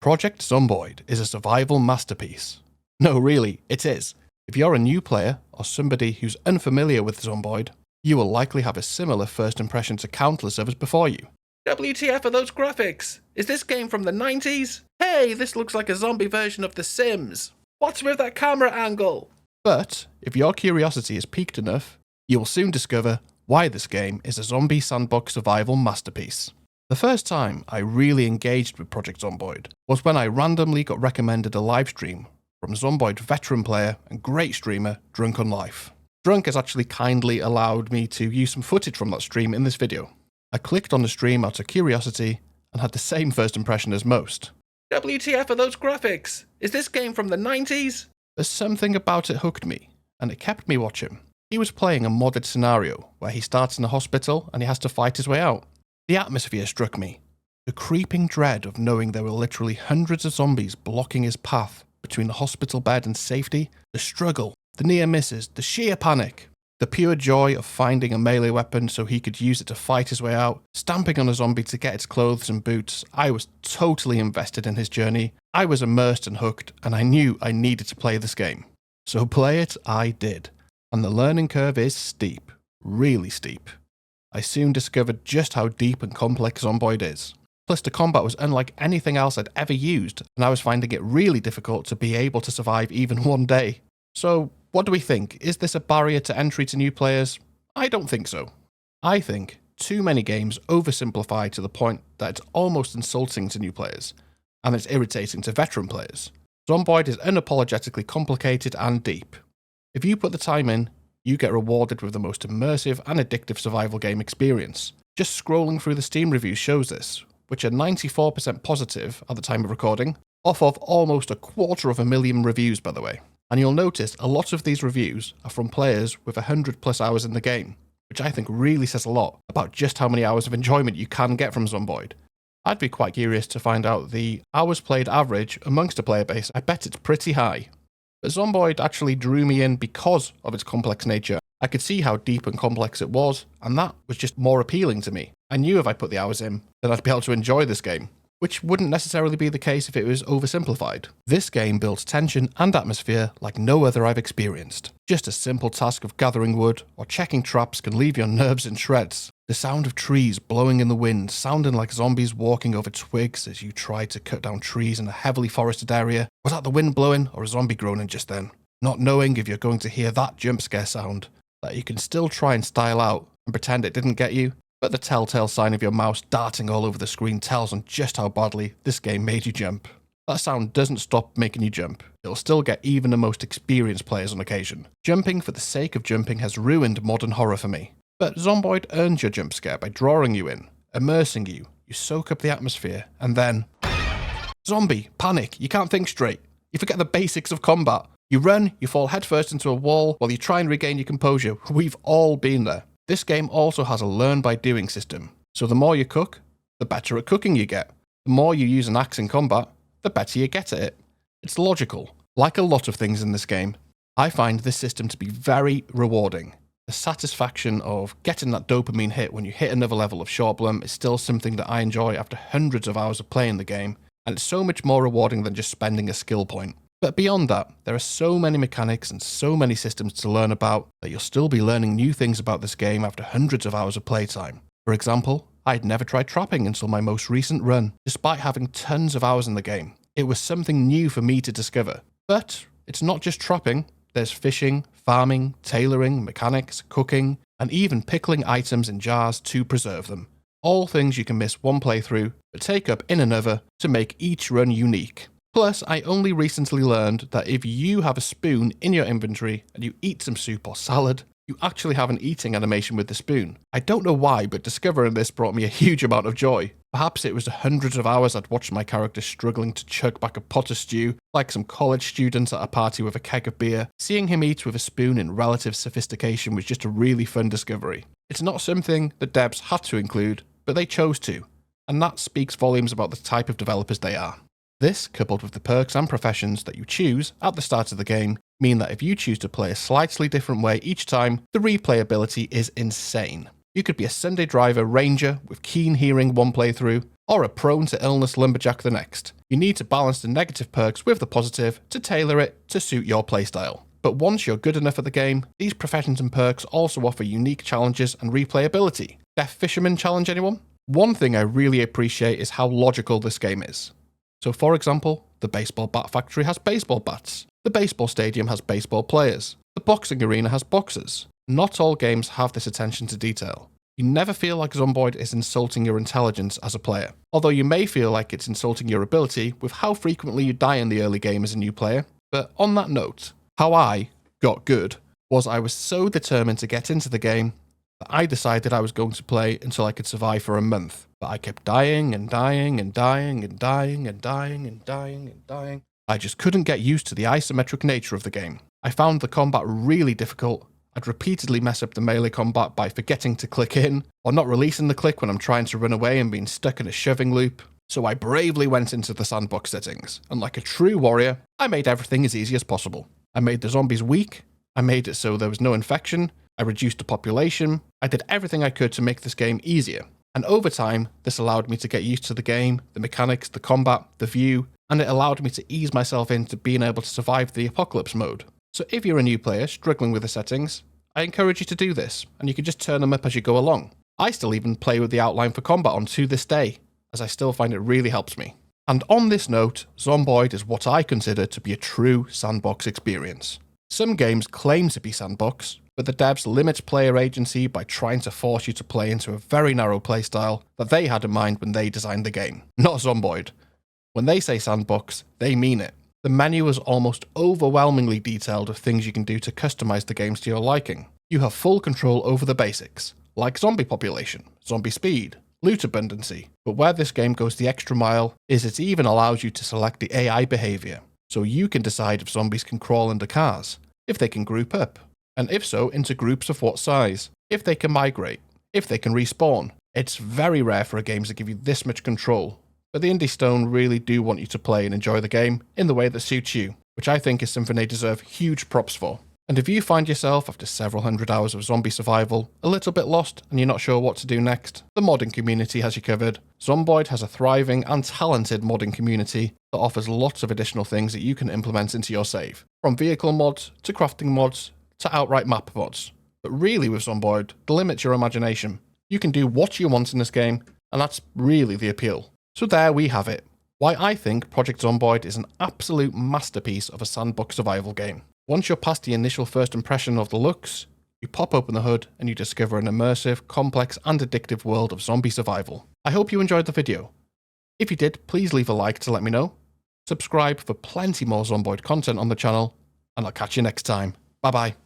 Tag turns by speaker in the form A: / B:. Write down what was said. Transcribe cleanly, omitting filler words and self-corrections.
A: Project Zomboid is a survival masterpiece. No, really, it is. If you're a new player, or somebody who's unfamiliar with Zomboid, you will likely have a similar first impression to countless others before you. WTF are those graphics? Is this game from the 90s? Hey, this looks like a zombie version of The Sims. What's with that camera angle? But, if your curiosity is piqued enough, you will soon discover why this game is a zombie sandbox survival masterpiece. The first time I really engaged with Project Zomboid was when I randomly got recommended a livestream from Zomboid veteran player and great streamer Drunk on Life. Drunk has actually kindly allowed me to use some footage from that stream in this video. I clicked on the stream out of curiosity and had the same first impression as most. WTF are those graphics? Is this game from the 90s? There's something about it hooked me, and it kept me watching. He was playing a modded scenario where he starts in a hospital and he has to fight his way out. The atmosphere struck me. The creeping dread of knowing there were literally hundreds of zombies blocking his path between the hospital bed and safety, the struggle, the near misses, the sheer panic, the pure joy of finding a melee weapon so he could use it to fight his way out, stamping on a zombie to get its clothes and boots. I was totally invested in his journey. I was immersed and hooked, and I knew I needed to play this game. So play it I did. And the learning curve is steep, really steep. I soon discovered just how deep and complex Zomboid is. Plus the combat was unlike anything else I'd ever used, and I was finding it really difficult to be able to survive even one day. So, what do we think? Is this a barrier to entry to new players? I don't think so. I think too many games oversimplify to the point that it's almost insulting to new players, and it's irritating to veteran players. Zomboid is unapologetically complicated and deep. If you put the time in, you get rewarded with the most immersive and addictive survival game experience. Just scrolling through the Steam reviews shows this, which are 94% positive at the time of recording, off of almost 250,000 reviews by the way. And you'll notice a lot of these reviews are from players with 100 plus hours in the game, which I think really says a lot about just how many hours of enjoyment you can get from Zomboid. I'd be quite curious to find out the hours played average amongst a player base. I bet it's pretty high. But Zomboid actually drew me in because of its complex nature. I could see how deep and complex it was, and that was just more appealing to me. I knew if I put the hours in, then I'd be able to enjoy this game, which wouldn't necessarily be the case if it was oversimplified. This game builds tension and atmosphere like no other I've experienced. Just a simple task of gathering wood or checking traps can leave your nerves in shreds. The sound of trees blowing in the wind, sounding like zombies walking over twigs as you try to cut down trees in a heavily forested area. Was that the wind blowing or a zombie groaning just then? Not knowing if you're going to hear that jump scare sound that you can still try and style out and pretend it didn't get you, but the telltale sign of your mouse darting all over the screen tells on just how badly this game made you jump. That sound doesn't stop making you jump. It'll still get even the most experienced players on occasion. Jumping for the sake of jumping has ruined modern horror for me. But Zomboid earns your jump scare by drawing you in, immersing you, you soak up the atmosphere, and then... Zombie, panic, you can't think straight. You forget the basics of combat. You run, you fall headfirst into a wall while you try and regain your composure. We've all been there. This game also has a learn by doing system. So the more you cook, the better at cooking you get. The more you use an axe in combat, the better you get at it. It's logical. Like a lot of things in this game, I find this system to be very rewarding. The satisfaction of getting that dopamine hit when you hit another level of Shortblum is still something that I enjoy after hundreds of hours of playing the game, and it's so much more rewarding than just spending a skill point. But beyond that, there are so many mechanics and so many systems to learn about that you'll still be learning new things about this game after hundreds of hours of playtime. For example, I'd never tried trapping until my most recent run, despite having tons of hours in the game. It was something new for me to discover. But it's not just trapping. There's fishing, farming, tailoring, mechanics, cooking, and even pickling items in jars to preserve them. All things you can miss one playthrough, but take up in another to make each run unique. Plus, I only recently learned that if you have a spoon in your inventory and you eat some soup or salad, you actually have an eating animation with the spoon. I don't know why, but discovering this brought me a huge amount of joy. Perhaps it was the hundreds of hours I'd watched my character struggling to chug back a pot of stew, like some college students at a party with a keg of beer. Seeing him eat with a spoon in relative sophistication was just a really fun discovery. It's not something the devs had to include, but they chose to, and that speaks volumes about the type of developers they are. This, coupled with the perks and professions that you choose at the start of the game, mean that if you choose to play a slightly different way each time, the replayability is insane. You could be a Sunday driver ranger with keen hearing one playthrough, or a prone to illness lumberjack the next. You need to balance the negative perks with the positive to tailor it to suit your playstyle. But once you're good enough at the game, these professions and perks also offer unique challenges and replayability. Deaf Fisherman challenge anyone? One thing I really appreciate is how logical this game is. So for example, the baseball bat factory has baseball bats. The baseball stadium has baseball players. The boxing arena has boxers. Not all games have this attention to detail. You never feel like Zomboid is insulting your intelligence as a player, although you may feel like it's insulting your ability with how frequently you die in the early game as a new player. But on that note, how I got good was I was so determined to get into the game that I decided I was going to play until I could survive for a month. But I kept dying and dying and dying and dying and dying and dying and dying. I just couldn't get used to the isometric nature of the game. I found the combat really difficult. I'd repeatedly mess up the melee combat by forgetting to click in, or not releasing the click when I'm trying to run away and being stuck in a shoving loop. So I bravely went into the sandbox settings, and like a true warrior, I made everything as easy as possible. I made the zombies weak, I made it so there was no infection, I reduced the population, I did everything I could to make this game easier. And over time, this allowed me to get used to the game, the mechanics, the combat, the view, and it allowed me to ease myself into being able to survive the apocalypse mode. So if you're a new player struggling with the settings, I encourage you to do this, and you can just turn them up as you go along. I still even play with the outline for combat on to this day, as I still find it really helps me. And on this note, Zomboid is what I consider to be a true sandbox experience. Some games claim to be sandbox, but the devs limit player agency by trying to force you to play into a very narrow playstyle that they had in mind when they designed the game. Not Zomboid. When they say sandbox, they mean it. The menu is almost overwhelmingly detailed of things you can do to customize the games to your liking. You have full control over the basics, like zombie population, zombie speed, loot abundancy, but where this game goes the extra mile is it even allows you to select the AI behavior, so you can decide if zombies can crawl into cars, if they can group up, and if so, into groups of what size, if they can migrate, if they can respawn. It's very rare for a game to give you this much control, but the Indie Stone really do want you to play and enjoy the game in the way that suits you, which I think is something they deserve huge props for. And if you find yourself, after several hundred hours of zombie survival, a little bit lost and you're not sure what to do next, the modding community has you covered. Zomboid has a thriving and talented modding community that offers lots of additional things that you can implement into your save, from vehicle mods to crafting mods to outright map mods. But really with Zomboid, the limit's your imagination. You can do what you want in this game, and that's really the appeal. So there we have it. Why I think Project Zomboid is an absolute masterpiece of a sandbox survival game. Once you're past the initial first impression of the looks, you pop open the hood and you discover an immersive, complex and addictive world of zombie survival. I hope you enjoyed the video. If you did, please leave a like to let me know. Subscribe for plenty more Zomboid content on the channel, and I'll catch you next time. Bye bye.